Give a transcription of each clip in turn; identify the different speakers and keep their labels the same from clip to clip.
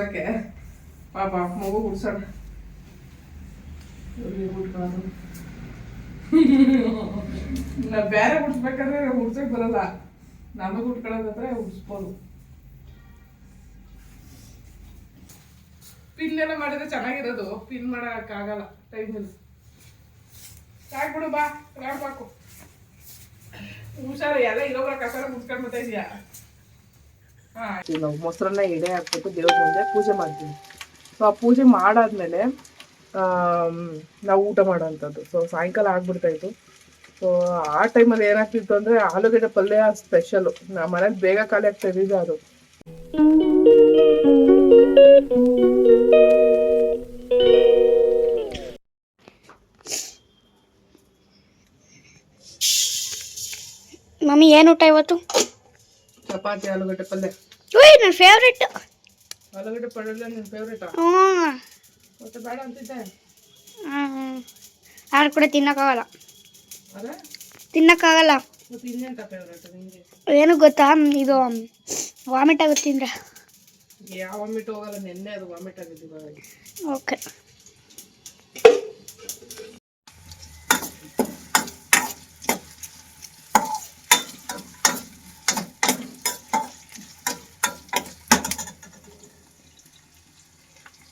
Speaker 1: ಉಡ್ಸಕ್ಕೆ ಪಾಪ ಮಗು ಉಡ್ಸೋಣ ನಾ ಬೇರೆ ಉಡ್ಸ್ಬೇಕಾದ್ರೆ ಉಡ್ಸಕ್ ಬರಲ್ಲ ನಮಗೆ ಉಟ್ಕೊಳ್ಳೋದಾದ್ರೆ ಉಡ್ಸ್ಬೋದು ಪಿನ್ ಎಲ್ಲ ಮಾಡಿದ್ರೆ ಚೆನ್ನಾಗಿರೋದು ಪಿನ್ ಮಾಡೋಕ್ಕಾಗಲ್ಲ ಟೈಮಲ್ಲಿ ಸಾಕ್ಬಿಡು ಬಾ ರಾಡ್ಬಾಕು ಹುಷಾರು ಎಲ್ಲ ಇರೋಗಳ ಕಸರ ಮುಚ್ಕೊಂಡು ಬರ್ತಾ ಇದೆಯಾ ನಾವು ಮೊಸರನ್ನ ಎಡೆ ಹಾಕ್ಬಿಟ್ಟು ದೇವ್ರ ಮುಂದೆ ಪೂಜೆ ಮಾಡ್ತೀವಿ ಸೊ ಆ ಪೂಜೆ ಮಾಡಾದ್ಮೇಲೆ ನಾವು ಊಟ ಮಾಡೋವಂಥದ್ದು ಸೊ ಸಾಯಂಕಾಲ ಆಗ್ಬಿಡ್ತಾ ಇತ್ತು ಸೊ ಆ ಟೈಮಲ್ಲಿ ಏನಾಗ್ತಿತ್ತು ಅಂದರೆ ಆಲೂಗಡ್ಡೆ ಪಲ್ಯ ಸ್ಪೆಷಲು ನಮ್ಮ ಮನೇಲಿ ಬೇಗ ಖಾಲಿ ಆಗ್ತಾ ಇದ್ದಿದ್ದು ಅದು
Speaker 2: ಮಮ್ಮಿ ಏನು ಊಟ ಇವತ್ತು
Speaker 1: ಚಪಾತಿ ಆಲೂಗಡ್ಡೆ ಪಲ್ಯ
Speaker 2: ನನ್ನ ಫೇವ್ರೆಟ್
Speaker 1: ಆಲೂಗಡ್ಡೆ ಪಲ್ಯ ನಿನ್ನ ಫೇವ್ರೇಟಾ ಮತ್ತೆ ಬೇಡ ಅಂತಿದ್ದೆ
Speaker 2: ಯಾರು ಕೂಡ ತಿನ್ನಕ್ಕಾಗಲ್ಲ
Speaker 1: ಅದೇ
Speaker 2: ತಿನ್ನಕ್ಕಾಗಲ್ಲ
Speaker 1: ಮತ್ತೆ ಇನ್ನೆಂತ ಫೇವ್ರೇಟ್ ನಿಮಗೆ
Speaker 2: ಏನು ಗೊತ್ತಾ ಇದು ವಾಮಿಟ್ ಆಗುತ್ತೆ ಅಂದ್ರೆ
Speaker 1: ಯಾವ ವಾಮಿಟ್ ಹೋಗಲ್ಲ ನೆನ್ನೆ ಅದು ವಾಮಿಟ್ ಆಗಿದ್ದು ಇವಾಗ
Speaker 2: ಓಕೆ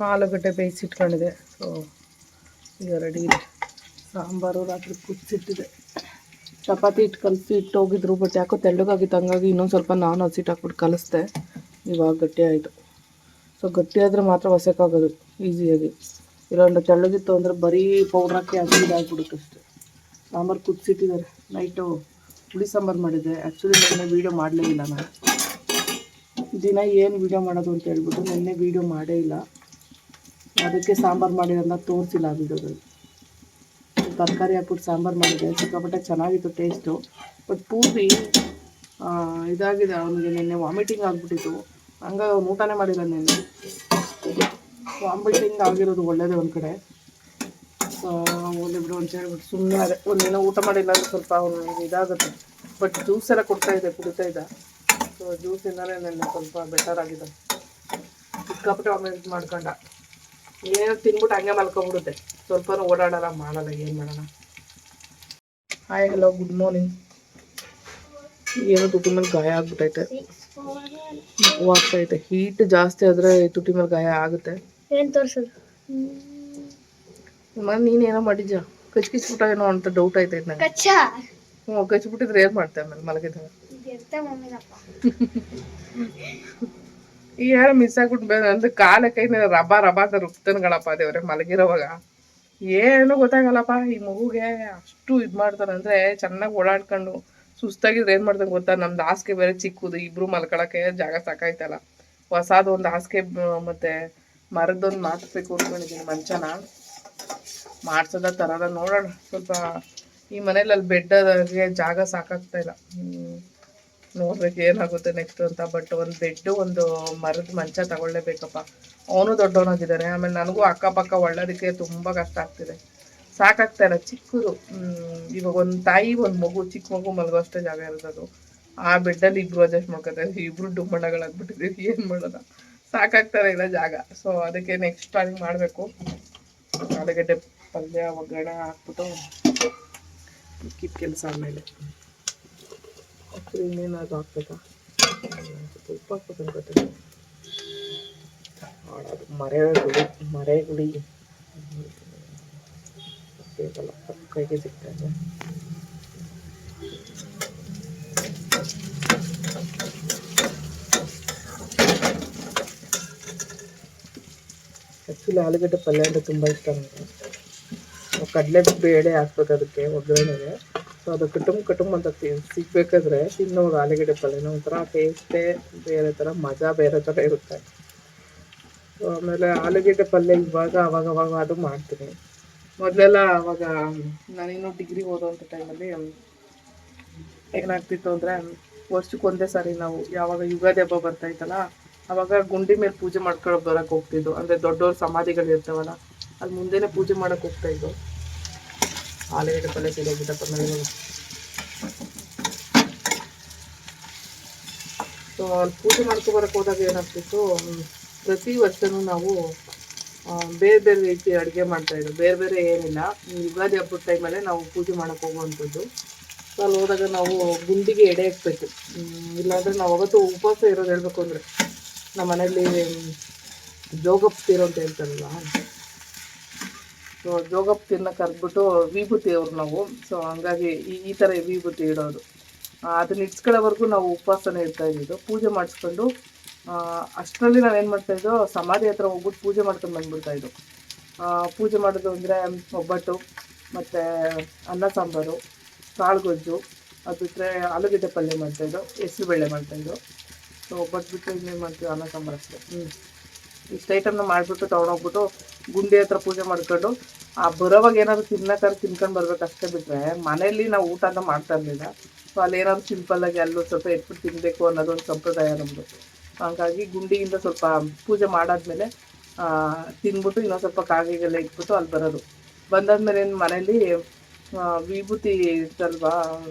Speaker 1: ಆಲೂಗಡ್ಡೆ ಬೇಯಿಸಿಟ್ಕೊಂಡಿದೆ ಸೊ ಈಗ ರೆಡಿ ಇದೆ ಸಾಂಬಾರು ರಾತ್ರಿ ಕುದಿಸಿಟ್ಟಿದೆ ಚಪಾತಿ ಹಿಟ್ಟು ಕಲಸಿ ಇಟ್ಟು ಹೋಗಿದ್ರು ಬಟ್ ಯಾಕೋ ತೆಳ್ಳಗಾಗಿತ್ತು ಹಂಗಾಗಿ ಇನ್ನೊಂದು ಸ್ವಲ್ಪ ನಾನು ಹಸಿಟ್ಟು ಹಾಕ್ಬಿಟ್ಟು ಕಲಿಸ್ದೆ ಇವಾಗ ಗಟ್ಟಿ ಆಯಿತು ಸೊ ಗಟ್ಟಿ ಆದರೆ ಮಾತ್ರ ಹೊಸಕ್ಕಾಗೋದು ಈಸಿಯಾಗಿ ಇಲ್ಲಾಂದ್ರೆ ತೆಳ್ಳಗಿತ್ತು ಅಂದರೆ ಬರೀ ಪೌಡ್ರ್ ಹಾಕಿ ಅದು ಇದಾಗ್ಬಿಡುತ್ತೆ ಅಷ್ಟೇ ಸಾಂಬಾರು ಕುದಿಸಿಟ್ಟಿದ್ದಾರೆ ನೈಟು ಹುಳಿ ಸಾಂಬಾರು ಮಾಡಿದ್ದೆ ಆ್ಯಕ್ಚುಲಿ ನೆನ್ನೆ ವೀಡಿಯೋ ಮಾಡಲೇ ಇಲ್ಲ ನಾನು ದಿನ ಏನು ವೀಡಿಯೋ ಮಾಡೋದು ಅಂತ ಹೇಳ್ಬಿಟ್ಟು ನೆನ್ನೆ ವೀಡಿಯೋ ಮಾಡೇ ಇಲ್ಲ ಅದಕ್ಕೆ ಸಾಂಬಾರು ಮಾಡಿರೋದನ್ನ ತೋರಿಸಿಲ್ಲ ಆ ವೀಡಿಯೋದಲ್ಲಿ ತರಕಾರಿ ಹಾಕ್ಬಿಟ್ಟು ಸಾಂಬಾರು ಮಾಡಿದೆ ಸಿಕ್ಕಾಪಟ್ಟೆ ಚೆನ್ನಾಗಿತ್ತು ಟೇಸ್ಟು ಬಟ್ ಪೂರ್ತಿ ಇದಾಗಿದೆ ಅವನಿಗೆ ನಿನ್ನೆ ವಾಮಿಟಿಂಗ್ ಆಗಿಬಿಟ್ಟಿತ್ತು ಹಂಗಾಗಿ ಅವ್ನು ಊಟನೇ ಮಾಡಿಲ್ಲ ನೆನ್ನೆ ವಾಮಿಟಿಂಗ್ ಆಗಿರೋದು ಒಳ್ಳೇದೇ ಒಂದು ಕಡೆ ಸೊ ಒಂದು ಬಿಡು ಅಂತ ಹೇಳ್ಬಿಟ್ಟು ಸುಮ್ಮನೆ ಅದೇ ಒಂದಿನ ಊಟ ಮಾಡಿಲ್ಲ ಅಂದರೆ ಸ್ವಲ್ಪ ಅವನು ಇದಾಗುತ್ತೆ ಬಟ್ ಜ್ಯೂಸ್ ಎಲ್ಲ ಕೊಡ್ತಾಯಿದ್ದೆ ಕುಡಿತಾ ಇದ್ದ ಸೊ ಜ್ಯೂಸಿಂದಲೇ ನೆನ್ನೆ ಸ್ವಲ್ಪ ಬೆಟರ್ ಆಗಿದೆ ಸಿಕ್ಕಾಪಟ್ಟೆ ವಾಮಿಟ್ ಮಾಡ್ಕೊಂಡ ಏನು ತಿನ್ಬಿಟ್ಟು ಹಂಗೆ ಮಲ್ಕೊಂಡ್ಬಿಡುತ್ತೆ ಸ್ವಲ್ಪನೂ ಓಡಾಡಲ್ಲ ಮಾಡಲ್ಲ ಏನು ಮಾಡೋಣ ಹಾಯ್ ಹಲೋ ಗುಡ್ ಮಾರ್ನಿಂಗ್ ಏನೋ ತುಟಿ ಮೇಲೆ ಗಾಯ ಆಗ್ಬಿಟ್ಟೈತೆ ಆಗ್ತೈತೆ ಹೀಟ್ ಜಾಸ್ತಿ ಆದರೆ ತುಟಿ ಮೇಲೆ ಗಾಯ ಆಗುತ್ತೆ
Speaker 2: ಏನು ತೋರಿಸೋದು
Speaker 1: ನೀನೇನೋ ಮಾಡಿದ್ಯಾ ಕಚ್ಕಿಸ್ಬಿಟ್ಟ ಏನೋ ಅಂತ ಡೌಟ್ ಆಯ್ತೈತೆ ನನಗೆ ಹ್ಞೂ ಕಚ್ಬಿಟ್ಟಿದ್ರೆ ಏನು ಮಾಡ್ತೆ ಆಮೇಲೆ ಮಲಗಿದಾಗ ಈಗ ಯಾರೋ ಮಿಸ್ ಆಗ್ಬಿಟ್ಟು ಬೇರೆ ಅಂದ್ರೆ ಕಾಲ ಕೈ ರಬಾ ಅಂತ ರುಕ್ತನ್ಗಳಪ್ಪ ದೇವ್ರೆ ಮಲಗಿರೋವಾಗ ಏನು ಗೊತ್ತಾಗಲ್ಲಪ್ಪ ಈ ಮಗುಗೆ ಅಷ್ಟು ಇದು ಮಾಡ್ತಾನೆ ಅಂದರೆ ಚೆನ್ನಾಗಿ ಓಡಾಡ್ಕೊಂಡು ಸುಸ್ತಾಗಿದ್ರೆ ಏನು ಮಾಡ್ತಾನೆ ಗೊತ್ತಾ ನಮ್ದು ಹಾಸಿಗೆ ಬೇರೆ ಚಿಕ್ಕದು ಇಬ್ರು ಮಲ್ಕೊಳಕ್ಕೆ ಜಾಗ ಸಾಕಾಯ್ತಲ್ಲ ಹೊಸದು ಒಂದು ಹಾಸಿಗೆ ಮತ್ತು ಮರದೊಂದು ಮಾಡಿಸ್ಬೇಕು ಅಂದ್ಕೊಂಡಿದ್ದೀನಿ ಮಂಚನ ಮಾಡ್ಸೋದ ಥರದ ನೋಡೋಣ ಸ್ವಲ್ಪ ಈ ಮನೇಲಿ ಅಲ್ಲಿ ಬೆಡ್ಗೆ ಜಾಗ ಸಾಕಾಗ್ತಾ ಇಲ್ಲ ನೋಡ್ಬೇಕು ಏನಾಗುತ್ತೆ ನೆಕ್ಸ್ಟ್ ಅಂತ ಬಟ್ ಒಂದು ಬೆಡ್ಡು ಒಂದು ಮರದ ಮಂಚ ತಗೊಳ್ಳೇಬೇಕಪ್ಪ ಅವನು ದೊಡ್ಡವನಾಗಿದ್ದಾನೆ ಆಮೇಲೆ ನನಗೂ ಅಕ್ಕಪಕ್ಕ ಒಳ್ಳೋದಕ್ಕೆ ತುಂಬ ಕಷ್ಟ ಆಗ್ತಿದೆ ಸಾಕಾಗ್ತಾ ಇಲ್ಲ ಚಿಕ್ಕದು ಇವಾಗ ಒಂದು ತಾಯಿ ಒಂದು ಮಗು ಚಿಕ್ಕ ಮಗು ಮಲಗೋ ಅಷ್ಟೇ ಜಾಗ ಇರೋದು ಆ ಬೆಡ್ಡಲ್ಲಿ ಇಬ್ರು ಅಡ್ಜಸ್ಟ್ ಮಾಡ್ಕೊತಾರೆ ಇಬ್ರು ಡುಮ್ಮಣ್ಣಗಳಾಗ್ಬಿಟ್ಟಿದ್ದೀವಿ ಏನು ಮಾಡೋದ ಸಾಕಾಗ್ತಾರೆ ಇಲ್ಲ ಜಾಗ ಸೊ ಅದಕ್ಕೆ ನೆಕ್ಸ್ಟ್ ಪ್ಲಾನಿಂಗ್ ಮಾಡಬೇಕು ಆಲೂಗಡ್ಡೆ ಪಲ್ಯ ಒಗ್ಗರಣೆ ಹಾಕ್ಬಿಟ್ಟು ಮಿಕ್ಕಿದ ಕೆಲಸ ಆದಮೇಲೆ ಇನ್ನೇನಾದ್ರು ಹಾಕ್ಬೇಕಾ ಉಪ್ಪು ಹಾಕ್ಬೇಕು ಅನ್ಕೋತೀನಿ ಮರೆಗುಳಿ ಬೇಕಲ್ಲ ಕೈಗೆ ಸಿಗ್ತಾ ಇದೆ ಆ್ಯಕ್ಚುಲಿ ಆಲೂಗಡ್ಡೆ ಪಲ್ಯ ಅಂದರೆ ತುಂಬ ಇಷ್ಟ ನನಗೆ ಕಡಲೆ ಬೇಳೆ ಹಾಕ್ಬೇಕು ಅದಕ್ಕೆ ಒಗ್ಗರಣೆಗೆ ಸೊ ಅದು ಕಟುಂಬ ಅಂತ ಸಿಗ್ಬೇಕಾದ್ರೆ ತಿನ್ನೋವಾಗ ಆಲೂಗಡ್ಡೆ ಪಲ್ಯನ ಒಂಥರ ಟೇಸ್ಟೇ ಬೇರೆ ಥರ ಮಜಾ ಬೇರೆ ಥರ ಇರುತ್ತೆ ಸೊ ಆಮೇಲೆ ಆಲೂಗಡ್ಡೆ ಪಲ್ಯ ಇವಾಗ ಅವಾಗ ಅದು ಮಾಡ್ತೀನಿ ಮೊದಲೆಲ್ಲ ಅವಾಗ ನಾನಿನ್ನೂ ಡಿಗ್ರಿ ಓದೋವಂಥ ಟೈಮಲ್ಲಿ ಏನಾಗ್ತಿತ್ತು ಅಂದರೆ ವರ್ಷಕ್ಕೊಂದೇ ಸಾರಿ ನಾವು ಯಾವಾಗ ಯುಗಾದಿ ಹಬ್ಬ ಬರ್ತಾಯಿತ್ತಲ್ಲ ಆವಾಗ ಗುಂಡಿ ಮೇಲೆ ಪೂಜೆ ಮಾಡ್ಕೊಂಡು ಬರೋಕ್ಕೆ ಹೋಗ್ತಿದ್ದು ಅಂದರೆ ದೊಡ್ಡವ್ರ ಸಮಾಧಿಗಳು ಇರ್ತಾವಲ್ಲ ಅಲ್ಲಿ ಮುಂದೆನೇ ಪೂಜೆ ಮಾಡೋಕ್ಕೆ ಹೋಗ್ತಾಯಿದ್ದು ಆಲೂಗಡ್ಡೆ ಪಲ್ಯ ಸಿಗೋಗಿದ್ದಪ್ಪ ನನಗೆ ಸೊ ಅಲ್ಲಿ ಪೂಜೆ ಮಾಡ್ಕೊಬರಕ್ಕೆ ಹೋದಾಗ ಏನಾಗ್ತಿತ್ತು ಪ್ರತಿ ವರ್ಷನೂ ನಾವು ಬೇರೆ ಬೇರೆ ರೀತಿ ಅಡುಗೆ ಮಾಡ್ತಾಯಿದ್ದು, ಬೇರೆ ಬೇರೆ ಏನಿಲ್ಲ. ಯುಗಾದಿ ಹಬ್ಬದ ಟೈಮಲ್ಲೇ ನಾವು ಪೂಜೆ ಮಾಡೋಕ್ಕೆ ಹೋಗುವಂಥದ್ದು. ಸೊ ಅಲ್ಲಿ ಹೋದಾಗ ನಾವು ಗುಂಡಿಗೆ ಎಡೆ ಹಾಕ್ಬೇಕು. ಇಲ್ಲಾಂದರೆ ನಾವು ಅವತ್ತು ಉಪವಾಸ ಇರೋದು ಹೇಳಬೇಕು ಅಂದರೆ, ನಮ್ಮ ಮನೇಲಿ ಜೋಗಪ್ತಿರೋ ಅಂತ ಹೇಳ್ತಾರಲ್ಲ, ಸೊ ಜೋಗಪ್ತಿನ ಕರೆದ್ಬಿಟ್ಟು ವಿಭೂತಿ ಅವ್ರು ನಾವು. ಸೊ ಹಂಗಾಗಿ ಈ ಥರ ವಿಭೂತಿ ಇಡೋದು, ಅದನ್ನ ಇಟ್ಸ್ಕೊಳ್ಳೋವರೆಗೂ ನಾವು ಉಪವಾಸನೇ ಇರ್ತಾ ಇದ್ದಿದ್ದು. ಪೂಜೆ ಮಾಡಿಸ್ಕೊಂಡು ಅಷ್ಟರಲ್ಲಿ ನಾವೇನು ಮಾಡ್ತಾಯಿದ್ದೋ, ಸಮಾಧಿ ಹತ್ರ ಹೋಗ್ಬಿಟ್ಟು ಪೂಜೆ ಮಾಡ್ಕೊಂಡು ಬಂದ್ಬಿಡ್ತಾಯಿದ್ದು. ಪೂಜೆ ಮಾಡೋದು ಅಂದರೆ ಒಬ್ಬಟ್ಟು ಮತ್ತು ಅನ್ನ ಸಾಂಬಾರು, ಕಾಳು ಗೊಜ್ಜು, ಅದು ಬಿಟ್ಟರೆ ಆಲೂಗಡ್ಡೆ ಪಲ್ಯ ಮಾಡ್ತಾಯಿದ್ದು, ಹೆಸರುಬೇಳೆ ಮಾಡ್ತಾಯಿದ್ದು. ಸೊ ಒಬ್ಬಟ್ಟು ಬಿಟ್ಟು ಇನ್ನೇನು ಮಾಡ್ತೀವಿ, ಅನ್ನ ಸಾಂಬಾರು ಅಷ್ಟೇ. ಇಷ್ಟು ಐಟಮ್ನ ಮಾಡಿಬಿಟ್ಟು ತೊಗೊಂಡೋಗ್ಬಿಟ್ಟು ಗುಂಡಿ ಹತ್ರ ಪೂಜೆ ಮಾಡ್ಕೊಂಡು ಬರೋವಾಗ ಏನಾದರೂ ತಿನ್ಕೊಂಡು ಬರ್ಬೇಕು ಅಷ್ಟೇ. ಬಿಟ್ಟರೆ ಮನೆಯಲ್ಲಿ ನಾವು ಊಟ ಅಂತ ಮಾಡ್ತಾ ಇರಲಿಲ್ಲ. ಸೊ ಅಲ್ಲಿ ಏನಾದರೂ ಸಿಂಪಲ್ಲಾಗಿ ಅಲ್ಲೂ ಸ್ವಲ್ಪ ಎಟ್ಬಿಟ್ಟು ತಿನ್ನಬೇಕು ಅನ್ನೋದೊಂದು ಸಂಪ್ರದಾಯ ನಮ್ಮದು. ಹಾಗಾಗಿ ಗುಂಡಿಯಿಂದ ಸ್ವಲ್ಪ ಪೂಜೆ ಮಾಡಾದ್ಮೇಲೆ ತಿಂದ್ಬಿಟ್ಟು ಇನ್ನೊಂದು ಸ್ವಲ್ಪ ಕಾಗೆಗೆಲ್ಲ ಇಟ್ಬಿಟ್ಟು ಅಲ್ಲಿ ಬರೋದು. ಬಂದಾದ್ಮೇಲೆ ಏನು ಮನೇಲಿ ವಿಭೂತಿ ಇರ್ತಲ್ವಾ,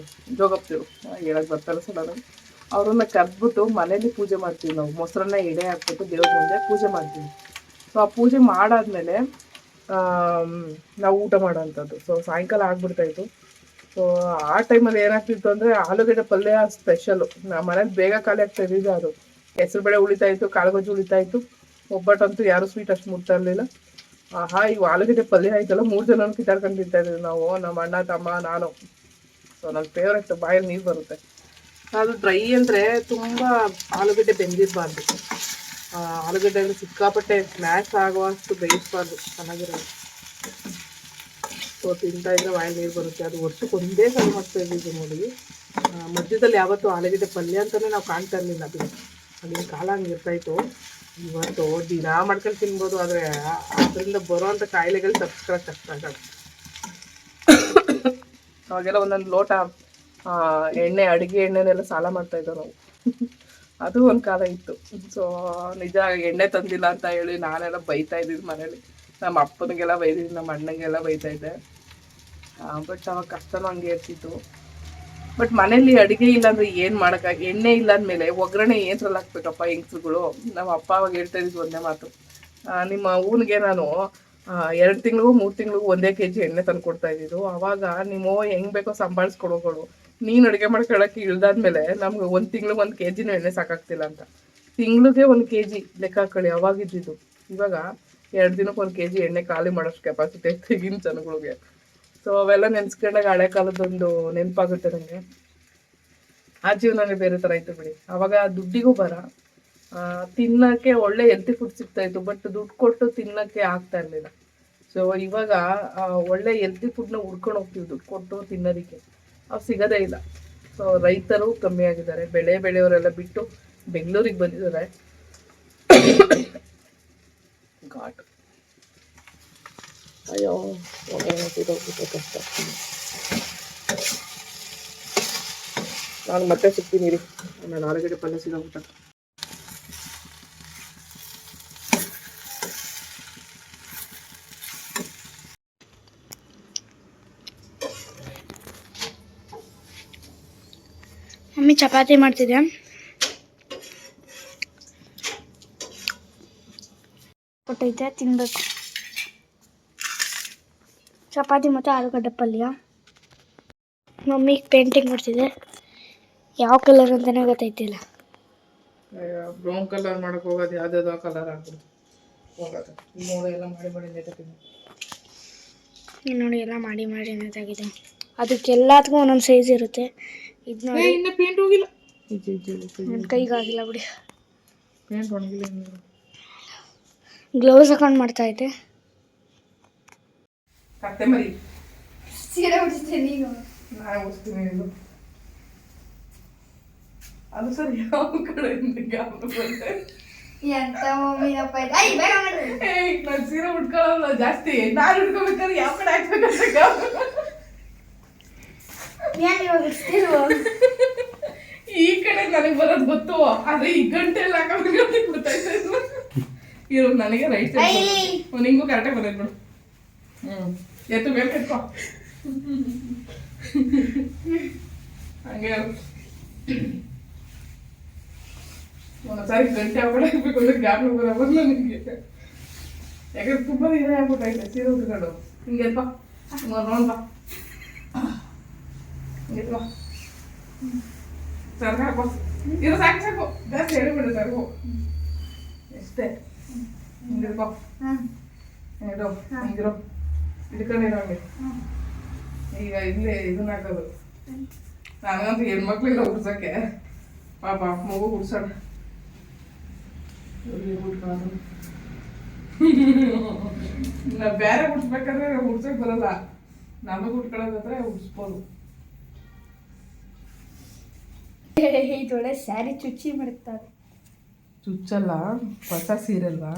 Speaker 1: ಜೋಗಪ್ತಿರು ಹೇಳಕ್ಕೆ ಬರ್ತಾರೆ ಸಡನ್, ಅವ್ರನ್ನ ಕರೆದ್ಬಿಟ್ಟು ಮನೇಲಿ ಪೂಜೆ ಮಾಡ್ತೀವಿ ನಾವು. ಮೊಸರನ್ನ ಎಡೆ ಹಾಕ್ಬಿಟ್ಟು ದೇವ್ರ ಮುಂದೆ ಪೂಜೆ ಮಾಡ್ತೀವಿ. ಸೊ ಆ ಪೂಜೆ ಮಾಡಾದ್ಮೇಲೆ ನಾವು ಊಟ ಮಾಡೋವಂಥದ್ದು. ಸೊ ಸಾಯಂಕಾಲ ಆಗ್ಬಿಡ್ತಾಯಿತ್ತು. ಸೊ ಆ ಟೈಮಲ್ಲಿ ಏನಾಗ್ತಿತ್ತು ಅಂದರೆ ಆಲೂಗಡ್ಡೆ ಪಲ್ಯ ಸ್ಪೆಷಲು. ನಮ್ಮ ಮನೇಲಿ ಬೇಗ ಖಾಲಿ ಆಗ್ತಾಯಿದ್ದು ಅದು. ಹೆಸರುಬೇಳೆ ಉಳಿತಾಯಿತ್ತು, ಕಾಳುಗೊಜ್ಜು ಉಳಿತಾಯಿತ್ತು. ಒಬ್ಬಟ್ಟಂತೂ ಯಾರೂ ಸ್ವೀಟ್ ಅಷ್ಟು ಮುಟ್ತಾ ಇರಲಿಲ್ಲ. ಇವು ಆಲೂಗಡ್ಡೆ ಪಲ್ಯ ಆಯ್ತಲ್ಲ, 3 ಜನನೂ ಕಿತ್ತಾಡ್ಕೊಂಡು ತಿಂತಾಯಿದ್ವಿ ನಾವು, ನಮ್ಮ ಅಣ್ಣ ತಮ್ಮ ನಾನು. ಸೊ ನನ್ನ ಫೇವ್ರೆಟ್, ಬಾಯಲ್ಲಿ ನೀರು ಬರುತ್ತೆ. ಅದು ಡ್ರೈ ಅಂದರೆ ತುಂಬ ಆಲೂಗಡ್ಡೆ ಬೆಂದಿರಬಾರ್ದು. ಆಲೂಗಡ್ಡೆ ಅಂದರೆ ಸಿಕ್ಕಾಪಟ್ಟೆ ಸ್ಮ್ಯಾಶ್ ಆಗುವಷ್ಟು ಬೇಯಿಸಬಾರ್ದು, ಚೆನ್ನಾಗಿರೋದು. ಸೊ ತಿಂತಾಯಿದ್ರೆ ಬಾಯಲ್ಲಿ ನೀರು ಬರುತ್ತೆ. ಅದು ವರ್ಷಕ್ಕೆ ಒಂದೇ ಸಲ ಮಾಡ್ತಾಯಿದ್ದೀವಿ ನೋಡಿ. ಮಧ್ಯದಲ್ಲಿ ಯಾವತ್ತೂ ಆಲೂಗಡ್ಡೆ ಪಲ್ಯ ಅಂತಲೇ ನಾವು ಕಾಣ್ತಾ ಇರಲಿಲ್ಲ. ಅಲ್ಲಿನ ಕಾಲ ಹಂಗಿರ್ತಾಯಿತ್ತು. ಇವತ್ತು ದಿನ ಮಾಡ್ಕೊಂಡು ತಿನ್ಬೋದು, ಆದರೆ ಅದರಿಂದ ಬರೋವಂಥ ಕಾಯಿಲೆಗಳು ತಪ್ಪಿಸ್ಕೊಳ್ಳೋಕೆ ಕಷ್ಟ ಆಗಲ್ಲ. ಅವಾಗೆಲ್ಲ ಒಂದೊಂದು ಲೋಟ ಎಣ್ಣೆ, ಅಡುಗೆ ಎಣ್ಣೆನೆಲ್ಲ ಸಾಲ ಮಾಡ್ತಾಯಿದ್ದೋ ನಾವು. ಅದು ಒಂದು ಕಾಲ ಇತ್ತು. ಸೊ ನಿಜ ಎಣ್ಣೆ ತಂದಿಲ್ಲ ಅಂತ ಹೇಳಿ ನಾನೆಲ್ಲ ಬೈತಾ ಇದ್ದಿದ್ದು ಮನೇಲಿ. ನಮ್ಮ ಅಪ್ಪನಿಗೆಲ್ಲ ಬೈದಿದ್ದು, ನಮ್ಮ ಅಣ್ಣಂಗೆಲ್ಲ ಬೈತಾಯಿದ್ದೆ. ಬಟ್ ಅವಾಗ ಕಷ್ಟನೂ ಹಂಗೆ ಇರ್ತಿತ್ತು. ಬಟ್ ಮನೇಲಿ ಅಡುಗೆ ಇಲ್ಲಾಂದರೆ ಏನು ಮಾಡೋಕ್ಕಾಗಿ, ಎಣ್ಣೆ ಇಲ್ಲ ಅಂದಮೇಲೆ ಒಗ್ಗರಣೆ ಏನ್ರಲ್ಲಿ ಹಾಕ್ಬೇಕಪ್ಪ ಹೆಂಗ್ಸ್ರುಗಳು. ನಮ್ಮ ಅಪ್ಪ ಅವಾಗ ಹೇಳ್ತಾ ಇದ್ದಿದ್ದು ಒಂದೇ ಮಾತು, ನಿಮ್ಮ ಊನಿಗೆ ನಾನು 2 ತಿಂಗಳಿಗೂ 3 ತಿಂಗಳಿಗೂ 1 kg ಎಣ್ಣೆ ತಂದು ಕೊಡ್ತಾ ಇದ್ದಿದ್ದು. ಆವಾಗ ನೀವು ಹೆಂಗೆ ಬೇಕೋ ಸಂಭಾಳಿಸ್ಕೊಡೋಗಳು. ನೀನು ಅಡುಗೆ ಮಾಡ್ಕೊಳ್ಳೋಕ್ಕೆ ಇಳ್ದಾದ್ಮೇಲೆ ನಮ್ಗೆ 1 ತಿಂಗ್ಳಿಗೆ 1 kg ಎಣ್ಣೆ ಸಾಕಾಗ್ತಿಲ್ಲ ಅಂತ. ತಿಂಗಳಿಗೆ 1 kg ಲೆಕ್ಕ ಹಾಕೊಳ್ಳಿ ಅವಾಗಿದ್ದಿದ್ದು. ಇವಾಗ 2 ದಿನಕ್ಕೆ 1 kg ಎಣ್ಣೆ ಖಾಲಿ ಮಾಡೋಷ್ಟು ಕೆಪಾಸಿಟಿ ಐತೆ ಈಗಿನ ಜನಗಳಿಗೆ. ಸೊ ಅವೆಲ್ಲ ನೆನೆಸ್ಕೊಂಡಾಗ ಹಳೆ ಕಾಲದೊಂದು ನೆನಪಾಗುತ್ತೆ ನನಗೆ. ಆ ಜೀವನನೇ ಬೇರೆ ಥರ ಇತ್ತು ಬಿಡಿ. ಆವಾಗ ದುಡ್ಡಿಗೂ ಬರ, ತಿನ್ನೋಕ್ಕೆ ಒಳ್ಳೆ ಹೆಲ್ತಿ ಫುಡ್ ಸಿಗ್ತಾಯಿತ್ತು. ಬಟ್ ದುಡ್ಡು ಕೊಟ್ಟು ತಿನ್ನೋಕ್ಕೆ ಆಗ್ತಾ ಇರಲಿಲ್ಲ. ಸೊ ಇವಾಗ ಒಳ್ಳೆ ಹೆಲ್ತಿ ಫುಡ್ನ ಹುಡ್ಕೊಂಡು ಹೋಗ್ತೀವಿ ದುಡ್ಡು ಕೊಟ್ಟು ತಿನ್ನೋದಕ್ಕೆ, ಅವು ಸಿಗೋದೇ ಇಲ್ಲ. ಸೊ ರೈತರು ಕಮ್ಮಿ ಆಗಿದ್ದಾರೆ, ಬೆಳೆಯೋರೆಲ್ಲ ಬಿಟ್ಟು ಬೆಂಗಳೂರಿಗೆ ಬಂದಿದ್ದಾರೆ. ಘಾಟ್ ಅಯ್ಯೋ ಕಷ್ಟ. ನಾನು ಮತ್ತೆ ಸಿಗ್ತೀನಿ ರೀ, ನಾನು ಆಲೂಗಡ್ಡೆ ಪಲ್ಯ ಸಿಗೋಗ್ಬಿಟ್ಟ.
Speaker 2: ಮಮ್ಮಿ ಚಪಾತಿ ಮಾಡ್ತಿದ್ದೆ, ಕೊಟ್ಟೈತೆ ತಿನ್ಬೇಕು. ಚಪಾತಿ ಮತ್ತು ಆಲೂಗಡ್ಡೆ ಪಲ್ಯ. ಮಮ್ಮಿ ಪೇಂಟಿಂಗ್ ಮಾಡ್ತಿದ್ದೆ, ಯಾವ ಕಲರ್ ಅಂತಲೇ ಗೊತ್ತೈತಿಲ್ಲ.
Speaker 1: ಬ್ರೌನ್ ಕಲರ್ ಮಾಡೋಕೆ ಹೋಗೋದು, ಯಾವುದಾದ್ರು ಕಲರ್ ಆಗ್ಬಿಡ್ತು ಹೋಗೋದು. ನೋಡಿ ಎಲ್ಲ ಮಾಡಿ
Speaker 2: ನೋಡಿ ಎಲ್ಲ ಮಾಡಿ ನೆಟ್ಟಾಗಿದೆ. ಅದಕ್ಕೆಲ್ಲದಕ್ಕೂ ಒಂದೊಂದು ಸೈಜ್ ಇರುತ್ತೆ. ಇದು ನೋಡಿ
Speaker 1: ಇನ್ನು ಪೇಂಟ್ ಹೋಗಿಲ್ಲ,
Speaker 2: ನನ್ನ ಕೈಗಾಗಿಲ್ಲ ಬಿಡಿ.
Speaker 1: ಪೇಂಟ್ ಒಣಗಿಲ್ಲ.
Speaker 2: ಗ್ಲೌಸ್ ಹಾಕೊಂಡು ಮಾಡ್ತಾಯಿದ್ದೆ.
Speaker 1: ಕತ್ತೆ ಮರಿ
Speaker 2: ಸೀರೆ ಉಡಿಸ್ತೀನಿ ಈಗ,
Speaker 1: ನಾನು ಉಡಿಸ್ತೀನಿ. ಇದು ಅದು ಸರಿ ಯಾವ ಕಡೆಯಿಂದ ಬಂದೆ
Speaker 2: ಎಂತ ಮಮ್ಮಿನಪ್ಪ
Speaker 1: ನಾನು ಸೀರೆ ಉಟ್ಕೊಳ್ಳಲ್ಲ ಜಾಸ್ತಿ. ನಾನು ಉಟ್ಕೋಬೇಕಾದ್ರೆ ಯಾವ ಕಡೆ ಹಾಕ್ಬೇಕಂತ ಈ ಕಡೆ ನನಗೆ ಬರೋದು ಗೊತ್ತು, ಆದ್ರೆ ಈ ಗಂಟೆಲ್ಲ ಹಾಕೋಬೇಕು ಗೊತ್ತಾಯ್ತಾ ಇರೋ ನನಗೆ ರೈಟ್ ಸೈಡ್ ನಿಂಗೂ ಕರೆಕ್ಟಾಗಿ ಬರೋದು ಬಿಡು. ಎತ್ತು ಮೇಲೆ ಕಟ್ಕೋ ಹಂಗೆ. ಒಂದ್ಸಾರಿ ಗಂಟೆ ಆಗ್ಬಿಡಬೇಕು ಅಂದ್ರೆ ಗಾಬರಿ ಬರಬಲ್ಲ ನಿಮಗೆ. ಯಾಕಂದ್ರೆ ತುಂಬ ದಿನ ಆಗ್ಬಿಟ್ಟೈತೆ ಸೀರೆ ಉಟ್ಕೊಂಡು. ಹಿಂಗೆ ಬಾ ನೋಡ್ ಬಾ, ಹಿಂಗೆ ಬಾ ಸರ್ಗ ಹಾಕೋ. ಇರೋ ಸಾಕು ಸಾಕು, ಜಾಸ್ತಿ ಹೇಳಿಬಿಡು ಸರ್ಗು ಎಷ್ಟೇ. ಹಿಂಗಿರ್ಕೋ, ಹಿಂಗಿರೋ ಹಿಂಗಿರೋ ಹಿಡ್ಕೊಂಡಿರೋ ಹಂಗೆ. ಈಗ ಇಲ್ಲೇ ಇದನ್ನ ಹಾಕೋದು. ನನಗಂತೂ ಹೆಣ್ಮಕ್ಳಿಲ್ಲ ಉಡ್ಸೋಕ್ಕೆ, ಪಾಪ ಮಗು ಉಡ್ಸೋಣ. ಉಟ್ಕೊಳ್ಳೋದು ನಾವು ಬೇರೆ ಉಡ್ಸ್ಬೇಕಾದ್ರೆ ಉಡ್ಸೋಕೆ ಬರಲ್ಲ, ನಮಗೆ ಉಟ್ಕೊಳ್ಳೋದಾದ್ರೆ ಉಡ್ಸ್ಬೋದು.
Speaker 2: ಇದೊಳ್ಳೆ ಸ್ಯಾರಿ ಚುಚ್ಚಿ ಮಾಡ್ತಾರೆ.
Speaker 1: ಚುಚ್ಚಲ್ಲ, ಹೊಸ ಸೀರೆ ಅಲ್ವಾ,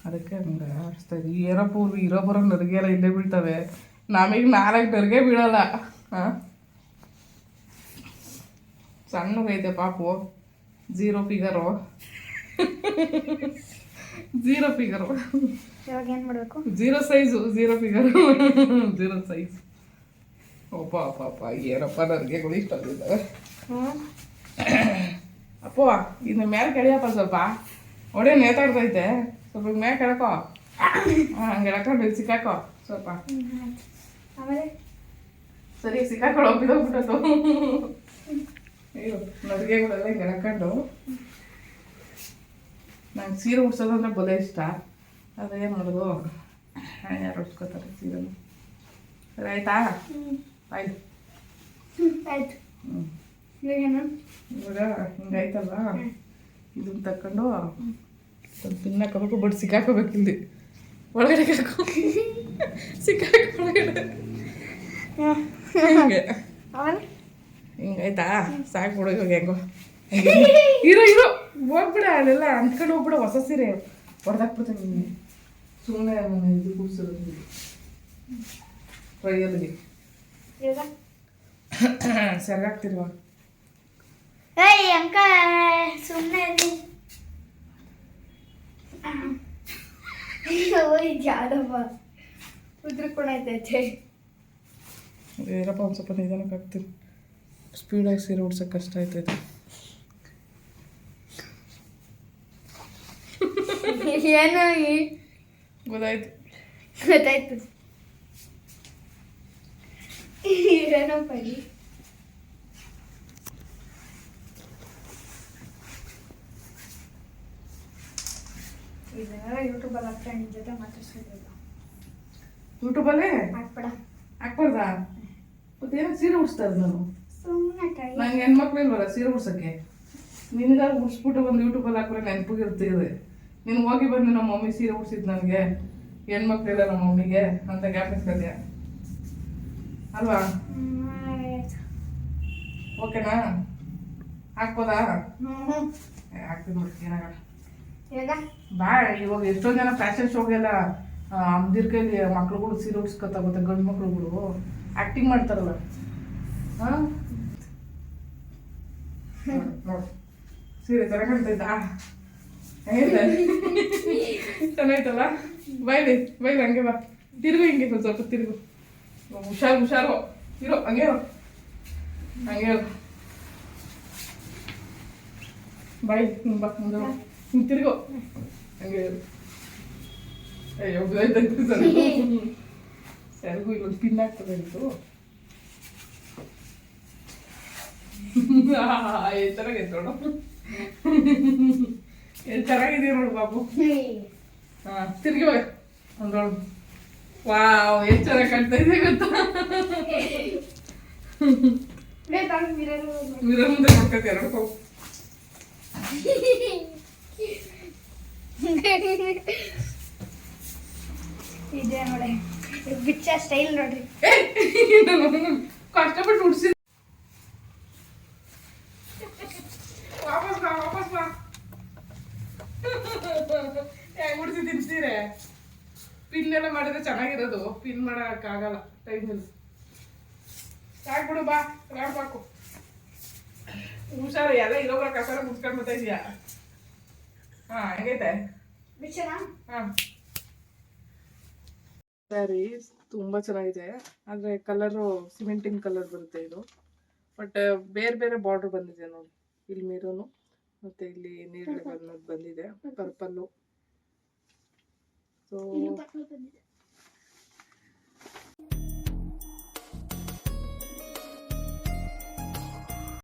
Speaker 1: ಅದಕ್ಕೆ ಹಂಗೆ ಆಡಿಸ್ತಾ ಇದ್ವಿ. ಏನೋ ಪೂರ್ವಿ ಇರೋ ಬರೋ ನರಿಗೆ ಎಲ್ಲ ಇಲ್ಲೇ ಬೀಳ್ತವೆ, ನಮಗೆ 4 ನರಿಗೆ ಬೀಳಲ್ಲ. ಹಾಂ, ಸಣ್ಣಗೈತೆ ಪಾಪು, 0 ಫಿಗರು. 0 ಫಿಗರು,
Speaker 2: ಇವಾಗ ಏನು ಮಾಡಬೇಕು?
Speaker 1: 0 ಸೈಜು, 0 ಫಿಗರು, 0 ಸೈಜ್. ಒಪ್ಪ ಅಪ್ಪ ಅಪ್ಪ, ಏನಪ್ಪ ನರಿಗೆಗಳು ಇಷ್ಟೊಂದಿದ್ದಾವೆ. ಅಪ್ಪ ಇನ್ನು ಮೇಲೆ ಕೆಳಿಯಪ್ಪ ಸ್ವಲ್ಪ, ಒಡೆ ನೇತಾಡ್ತೈತೆ, ಸ್ವಲ್ಪ ಮೇಲೆ ಕೆಳಕೋ. ಹಾಂ, ಹಂಗೆ ಎಳ್ಕೊಂಡು ಸಿಕ್ಕಾಕೋ ಸ್ವಲ್ಪ.
Speaker 2: ಆಮೇಲೆ
Speaker 1: ಸರಿ ಸಿಕ್ಕಾಕೊಂಡು ಹೋಗ್ಬಿಟ್ಟೋಗ್ಬಿಟ್ಟು. ಅಯ್ಯೋ ನರಿಗೆಗಳೆಲ್ಲ ಹಿಂಗೆ ಎಳ್ಕೊಂಡು. ನಂಗೆ ಸೀರೆ ಉಡ್ಸೋದಂದ್ರೆ ಬಲೆ ಇಷ್ಟ, ಆದರೆ ಏನು ಮಾಡೋದು, ಯಾರು ಉಡ್ಸ್ಕೊತಾರೆ ಸೀರೆನ. ಸರಿ ಆಯ್ತಾ? ಆಯ್ತು
Speaker 2: ಆಯ್ತು.
Speaker 1: ಹ್ಞೂ,
Speaker 2: ಇವಾಗೇನು?
Speaker 1: ಇವಾಗ ಹಿಂಗಾಯ್ತಲ್ವ, ಇದನ್ನ ತಕೊಂಡು ಸ್ವಲ್ಪ ತಿನ್ನಕೋಬೇಕು, ಬಟ್ ಸಿಕ್ಕಾಕೋಬೇಕು ಇಲ್ಲಿ ಒಳಗಡೆ ಹಾಕೋ. ಸಿಕ್ಕಾಕೋ ಒಳಗಡೆ ಹಿಂಗೆ.
Speaker 2: ಆಮೇಲೆ
Speaker 1: ಹಿಂಗಾಯ್ತಾ? ಸಾಕು ಬಿಡು ಇವಾಗ. ಹೆಂಗೋ ಇರೋ ಇರೋ ಹೋಗ್ಬಿಡ, ಅಲ್ಲೆಲ್ಲ ಅಂದ್ಕೊಂಡು ಹೋಗ್ಬಿಡ. ಹೊಸ ಸೀರೆ ಹೊಡೆದಾಕ್ಬಿಡ್ತಾನೆ ನಿಮಗೆ, ಸುಮ್ಮನೆ ಇದು ಕೂರ್ಸೋದು ಟ್ರೈಯಲ್ಲಿಗೆ.
Speaker 2: ಇವಾಗ
Speaker 1: ಸರಿಯಾಗ್ತಿಲ್ವಾ?
Speaker 2: ಏಯ್ ಅಂಕ ಸುಮ್ಮನೆ ಇರಿ. ಇದು ಯಾವ್ದಪ್ಪ ಉದ್ರಕೊಂಡೈತೈತೆ.
Speaker 1: ಏನಪ್ಪ ಒಂದು ಸ್ವಲ್ಪ ನಿಧಾನಕ್ಕೆ ಆಗ್ತೀನಿ, ಸ್ಪೀಡಾಗಿ ಸೀರೆ ಉಡ್ಸೋಕೆ ಕಷ್ಟ ಆಯ್ತೈತೆ.
Speaker 2: ಏನು
Speaker 1: ಗೊತ್ತಾಯ್ತು
Speaker 2: ಗೊತ್ತಾಯ್ತು. ಏನಪ್ಪ ಇದು? ಇದನ್ನೆಲ್ಲ ಯೂಟ್ಯೂಬಲ್ಲಿ ಹಾಕ್ತಾ ನಿನ್ನ ಜೊತೆ ಮಾತಾಡ್ಸ್ಕೊಳ್ತಿಲ್ಲ.
Speaker 1: ಯೂಟ್ಯೂಬಲ್ಲೇ
Speaker 2: ಹಾಕ್ಬೇಡ.
Speaker 1: ಹಾಕ್ಬಾರ್ದಾ? ಮತ್ತೇನೋ ಸೀರೆ ಉಡ್ಸ್ತಾರೆ. ನಾನು
Speaker 2: ಸುಮ್ಮನೆ ಟ್ರೈ.
Speaker 1: ನಂಗೆ ಹೆಣ್ಮಕ್ಳು ಇಲ್ವಲ್ಲ ಸೀರೆ ಉಡ್ಸೋಕ್ಕೆ. ನಿನ್ಗಾರು ಉಡ್ಸ್ಬಿಟ್ಟು ಒಂದು ಯೂಟ್ಯೂಬಲ್ಲಿ ಹಾಕಿದ್ರೆ ನೆನಪಿಗಿರ್ತಿದೆ. ನೀನು ಹೋಗಿ ಬಂದು ನಮ್ಮ ಮಮ್ಮಿ ಸೀರೆ ಉಡ್ಸಿದ್ದು ನನಗೆ, ಹೆಣ್ಮಕ್ಳಿಲ್ಲ ನಮ್ಮ ಮಮ್ಮಿಗೆ ಅಂತ ಜ್ಞಾಪಿಸ್ಕೊಳ್ತೀಯ ಅಲ್ವಾ? ಓಕೆನಾ? ಹಾಕ್ಬೋದಾ? ಹಾಕ್ತೀನಿ ನೋಡಿ, ಏನಾಗಲ್ಲ. ಬಾ, ಇವಾಗ ಎಷ್ಟೊಂದು ಜನ ಫ್ಯಾಷನ್ ಶೋಗೆಲ್ಲ ಅಮ್ದಿರ್ ಕೈಲಿ ಮಕ್ಳುಗಳು ಸೀರೆ ಉಡ್ಸ್ಕೊತಾ ಗೊತ್ತಾ, ಗಂಡು ಮಕ್ಳುಗಳು ಆ್ಯಕ್ಟಿಂಗ್ ಮಾಡ್ತಾರಲ್ಲ. ಹಾಂ ನೋಡಿ ಸೀರೆ ಚೆನ್ನಾಗಿ ಕಾಣ್ತೈತಾ? ಹೇಗಿದೆ? ಚೆನ್ನಾಯ್ತಲ್ಲ? ಬೈಲಿ ಬೈಲಿ, ಹಂಗೆ ಬಾ, ತಿರುಗು ಹಿಂಗೆ ಒಂದು ಸ್ವಲ್ಪ ತಿರುಗು. ಹುಷಾರು ಹುಷಾರು ಇರೋ, ಹಂಗೆ ಇರೋ, ಹಂಗೆ ಇರೋ. ಬಾಯ್ ಹಿಂಗೆ ಬಾ, ಮುಂದೆ ಹಿಂಗೆ ತಿರುಗು, ಹಂಗೆ ಇರು. ಅಯ್ಯೋ ಗೊತ್ತಾಯ್ತು ಸರಿಗೂ ಇಲ್ಲೊಂದು ಪಿನ್ ಆಗ್ತದೆ ಇದು. ಚೆನ್ನಾಗಿದೆ ನೋಡು, ಎಷ್ಟು ಚೆನ್ನಾಗಿದೆ ನೋಡು ಬಾಬು. ಹಾಂ ತಿರುಗಿ ಹೋಗ ಒಂದೊಳಗೆ. ವಾವ್, ಎಷ್ಟು ಚೆನ್ನಾಗಿ ಕಾಣ್ತಾ ಇದೆ ಗೊತ್ತಾ? ಮಿರರ್ ಮುಂದೆ ನೋಡ್ಕೊತೀಯ, ನೋಡ್ಕೋ.
Speaker 2: ಇದೆ ನೋಡಿ, ಬಿಚ್ಚ ಸ್ಟೈಲ್ ನೋಡ್ರಿ.
Speaker 1: ಕಷ್ಟಪಟ್ಟು ಉಡ್ಸಿ ವಾಪಸ್ ಬಾ, ವಾಪಸ್ ಬಾ. ಹೆಂಗ್ ಉಡ್ಸಿದ್ದೀನಿ ಸೀರೆ? ಪಿನ್ ಎಲ್ಲ ಮಾಡಿದ್ರೆ ಚೆನ್ನಾಗಿರೋದು, ಪಿನ್ ಮಾಡೋಕ್ಕಾಗಲ್ಲ ಟೈಮಲ್ಲಿ. ಸಾಕ್ಬಿಡು, ಬಾ ರಾಡ್ಬಾಕು. ಹುಷಾರು, ಎಲ್ಲ ಇರೋಬ್ರ ಕಸರ ಮುಚ್ಕೊಂಡು ಬರ್ತಾ ಇದೀಯಾ? ಹಾಂ ಹೆಂಗೈತೆ?
Speaker 2: ಬಿಚ್ಚನಾ?
Speaker 1: ಹಾಂ ಸ್ಯಾರಿ ತುಂಬ ಚೆನ್ನಾಗಿದೆ, ಆದರೆ ಕಲರು ಸಿಮೆಂಟಿನ್ ಕಲರ್ ಬರುತ್ತೆ ಇದು. ಬಟ್ ಬೇರೆ ಬೇರೆ ಬಾರ್ಡ್ರ್ ಬಂದಿದೆ ನೋಡಿ. ಇಲ್ಲಿ ಮೆರೂನು, ಮತ್ತೆ ಇಲ್ಲಿ ನೇರಳೆ ಬಣ್ಣದ್ ಬಂದಿದೆ, ಪರ್ಪಲ್ಲು. ಸೊ